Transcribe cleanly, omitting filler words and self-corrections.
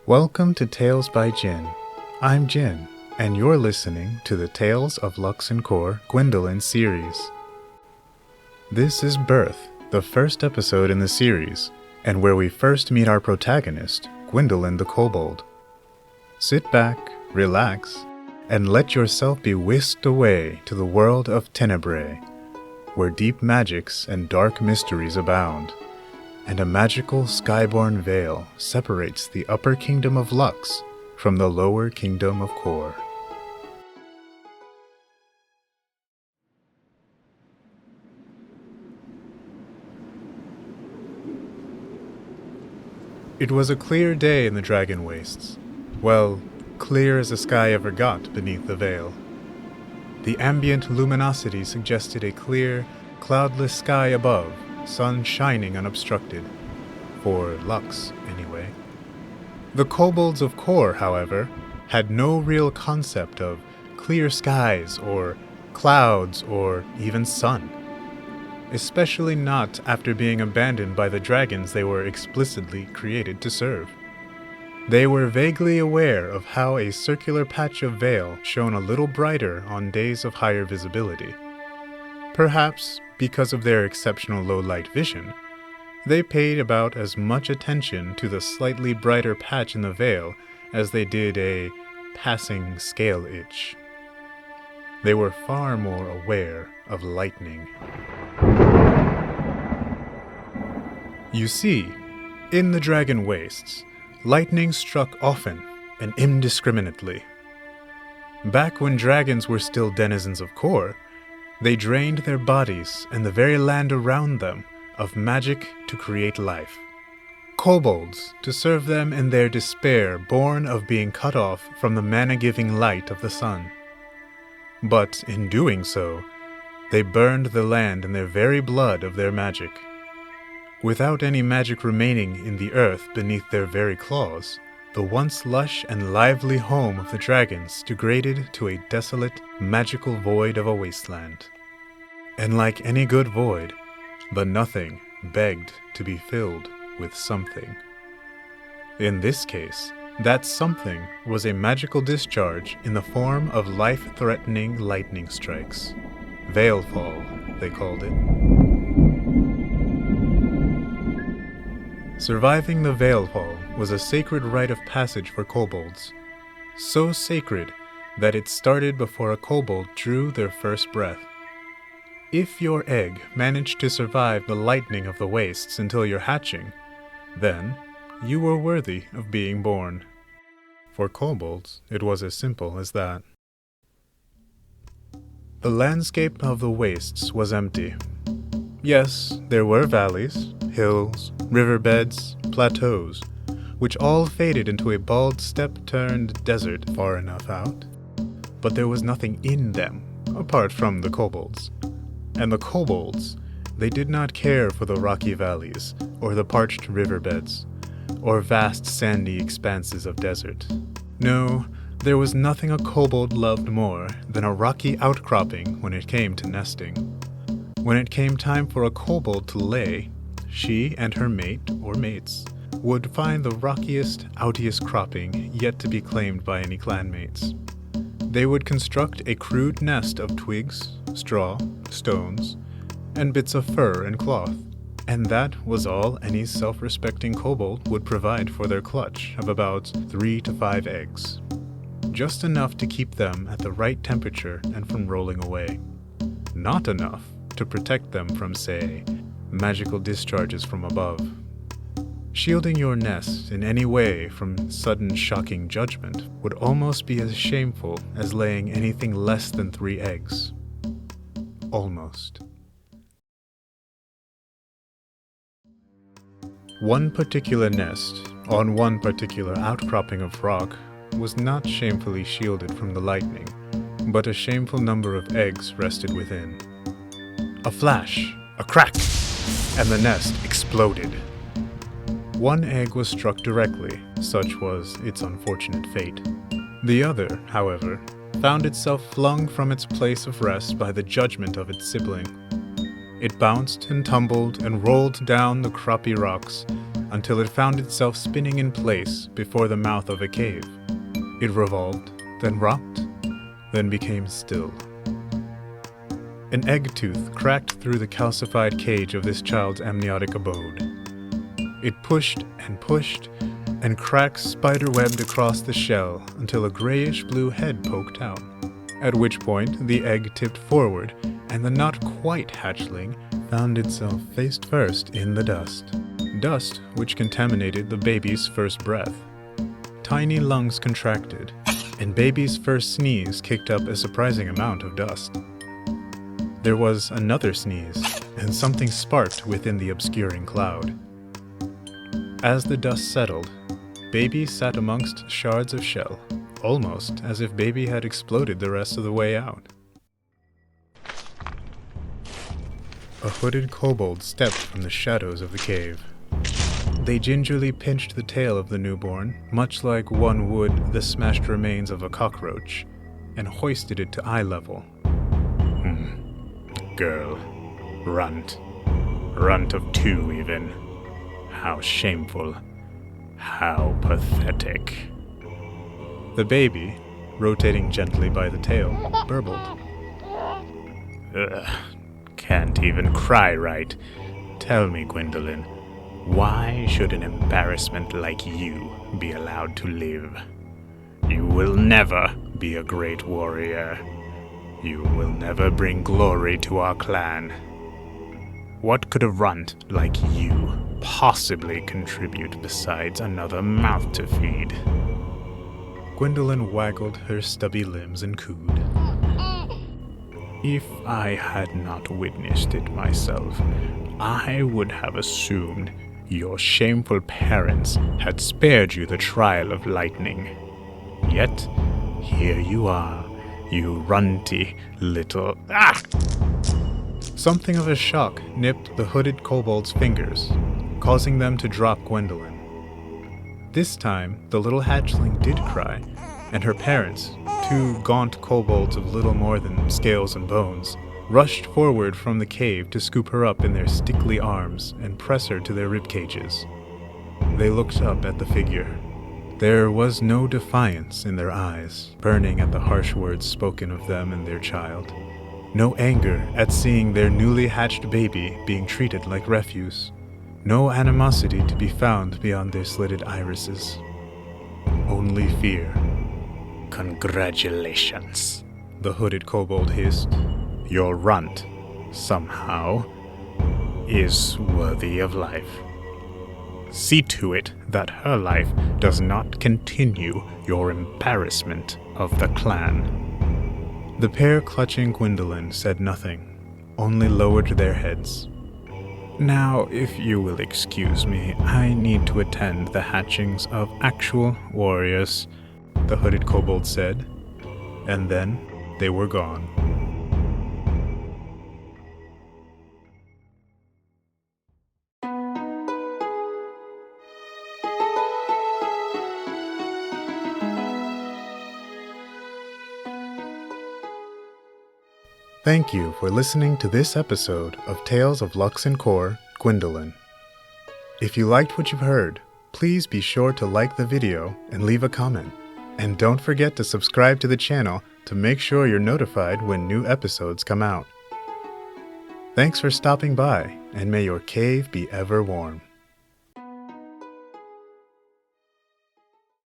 Welcome to Tales by Jin. I'm Jin, and you're listening to the Tales of Lux and Cor Gwyndolyn series. This is Birth, the first episode in the series, and where we first meet our protagonist, Gwyndolyn the kobold. Sit back, relax, and let yourself be whisked away to the world of Tenebrae, where deep magics and dark mysteries abound, and a magical skyborn veil separates the upper kingdom of Lux from the lower kingdom of Cor. It was a clear day in the Dragon Wastes. Well, clear as the sky ever got beneath the veil. The ambient luminosity suggested a clear, cloudless sky above, sun shining unobstructed. For Lux, anyway. The kobolds of Cor, however, had no real concept of clear skies or clouds or even sun. Especially not after being abandoned by the dragons they were explicitly created to serve. They were vaguely aware of how a circular patch of veil shone a little brighter on days of higher visibility. Perhaps because of their exceptional low-light vision, they paid about as much attention to the slightly brighter patch in the veil as they did a passing scale itch. They were far more aware of lightning. You see, in the Dragon Wastes, lightning struck often and indiscriminately. Back when dragons were still denizens of Cor, they drained their bodies and the very land around them of magic to create life. Kobolds to serve them in their despair born of being cut off from the mana-giving light of the sun. But in doing so, they burned the land in their very blood of their magic. Without any magic remaining in the earth beneath their very claws, the once lush and lively home of the dragons degraded to a desolate, magical void of a wasteland. And like any good void, the nothing begged to be filled with something. In this case, that something was a magical discharge in the form of life-threatening lightning strikes. Veilfall, they called it. Surviving the Veilfall was a sacred rite of passage for kobolds. So sacred that it started before a kobold drew their first breath. If your egg managed to survive the lightning of the wastes until your hatching, then you were worthy of being born. For kobolds, it was as simple as that. The landscape of the wastes was empty. Yes, there were valleys, hills, riverbeds, plateaus, which all faded into a bald steppe-turned desert far enough out. But there was nothing in them, apart from the kobolds. And the kobolds, they did not care for the rocky valleys, or the parched riverbeds, or vast sandy expanses of desert. No, there was nothing a kobold loved more than a rocky outcropping when it came to nesting. When it came time for a kobold to lay, she and her mate, or mates, would find the rockiest, outiest cropping yet to be claimed by any clanmates. They would construct a crude nest of twigs, straw, stones, and bits of fur and cloth, and that was all any self-respecting kobold would provide for their clutch of about 3 to 5 eggs. Just enough to keep them at the right temperature and from rolling away. Not enough to protect them from, say, magical discharges from above. Shielding your nest in any way from sudden shocking judgment would almost be as shameful as laying anything less than 3 eggs. Almost. One particular nest, on one particular outcropping of rock, was not shamefully shielded from the lightning, but a shameful number of eggs rested within. A flash, a crack, and the nest exploded. One egg was struck directly, such was its unfortunate fate. The other, however, found itself flung from its place of rest by the judgment of its sibling. It bounced and tumbled and rolled down the croppy rocks until it found itself spinning in place before the mouth of a cave. It revolved, then rocked, then became still. An egg tooth cracked through the calcified cage of this child's amniotic abode. It pushed and cracks spiderwebbed across the shell until a grayish-blue head poked out, at which point the egg tipped forward and the not-quite hatchling found itself face first in the dust which contaminated the baby's first breath. Tiny lungs contracted, and baby's first sneeze kicked up a surprising amount of dust. There was another sneeze, and something sparked within the obscuring cloud. As the dust settled, baby sat amongst shards of shell, almost as if baby had exploded the rest of the way out. A hooded kobold stepped from the shadows of the cave. They gingerly pinched the tail of the newborn, much like one would the smashed remains of a cockroach, and hoisted it to eye level. Girl. Runt. Runt of 2 even. How shameful. How pathetic. The baby, rotating gently by the tail, burbled. Can't even cry right. Tell me, Gwyndolyn, why should an embarrassment like you be allowed to live? You will never be a great warrior. You will never bring glory to our clan. What could a runt like you possibly contribute besides another mouth to feed? Gwyndolyn waggled her stubby limbs and cooed. If I had not witnessed it myself, I would have assumed your shameful parents had spared you the trial of lightning. Yet, here you are, you runty little... Ah! Something of a shock nipped the hooded kobold's fingers, causing them to drop Gwyndolyn. This time, the little hatchling did cry, and her parents, 2 gaunt kobolds of little more than scales and bones, rushed forward from the cave to scoop her up in their stickly arms and press her to their ribcages. They looked up at the figure. There was no defiance in their eyes, burning at the harsh words spoken of them and their child. No anger at seeing their newly hatched baby being treated like refuse. No animosity to be found beyond their slitted irises. Only fear. Congratulations, the hooded kobold hissed. Your runt, somehow, is worthy of life. See to it that her life does not continue your embarrassment of the clan. The pair clutching Gwyndolyn said nothing, only lowered their heads. Now, if you will excuse me, I need to attend the hatchings of actual warriors, the hooded kobold said, and then they were gone. Thank you for listening to this episode of Tales of Lux and Cor, Gwyndolyn. If you liked what you've heard, please be sure to like the video and leave a comment. And don't forget to subscribe to the channel to make sure you're notified when new episodes come out. Thanks for stopping by, and may your cave be ever warm.